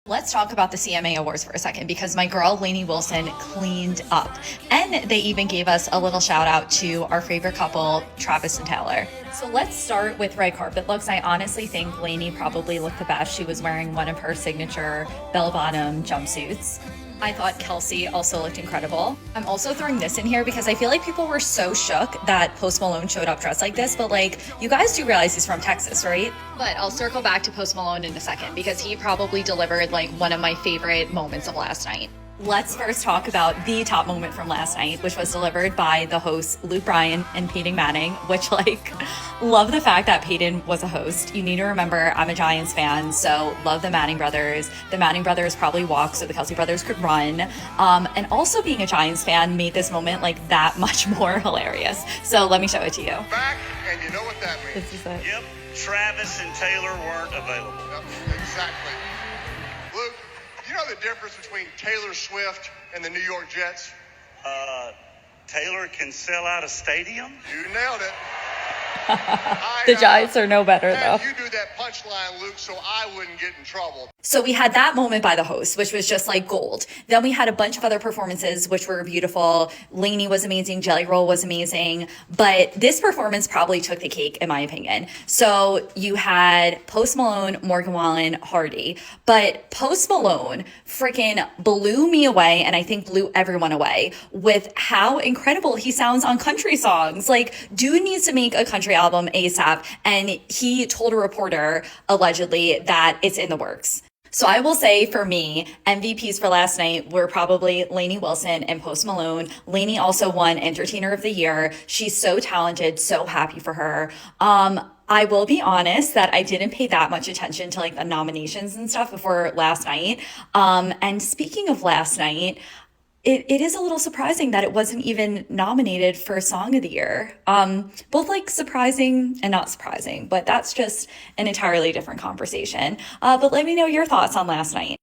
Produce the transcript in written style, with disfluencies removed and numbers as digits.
Let's talk about the CMA Awards for a second because my girl Lainey Wilson cleaned up. And they even gave us a little shout out to our favorite couple, Travis and Taylor. So let's start with red carpet looks. I honestly think Lainey probably looked the best. She was wearing one of her signature bell-bottom jumpsuits. I thought Kelsey also looked incredible. I'm also throwing this in here because I feel like people were so shook that Post Malone showed up dressed like this, but like, you guys do realize he's from Texas, right? But I'll circle back to Post Malone in a second because he probably delivered like one of my favorite moments of last night. Let's first talk about the top moment from last night, which was delivered by the hosts Luke Bryan and Peyton Manning, which like, love the fact that Peyton was a host. You need to remember I'm a Giants fan, so love the Manning brothers. The Manning brothers probably walked so the Kelsey brothers could run. And also being a Giants fan made this moment like that much more hilarious. So let me show it to you. Back, and you know what that means. This is it. Yep, Travis and Taylor weren't available. Yep, exactly. Luke, you know the difference between Taylor Swift and the New York Jets? Taylor can sell out a stadium? You nailed it. The Giants are no better though. You do that punchline, Luke, so I wouldn't get in trouble. So we had that moment by the host, which was just like gold. Then we had a bunch of other performances, which were beautiful. Lainey was amazing. Jelly Roll was amazing. But this performance probably took the cake, in my opinion. So you had Post Malone, Morgan Wallen, Hardy. But Post Malone freaking blew me away, and I think blew everyone away with how incredible he sounds on country songs. Like, dude needs to make a country album ASAP. And he told a reporter, allegedly, that it's in the works. So I will say for me, MVPs for last night were probably Lainey Wilson and Post Malone. Lainey also won Entertainer of the Year. She's so talented, so happy for her. I will be honest that I didn't pay that much attention to like the nominations and stuff before last night. And speaking of last night, it is a little surprising that it wasn't even nominated for Song of the Year. Both like surprising and not surprising, but that's just an entirely different conversation. But let me know your thoughts on last night.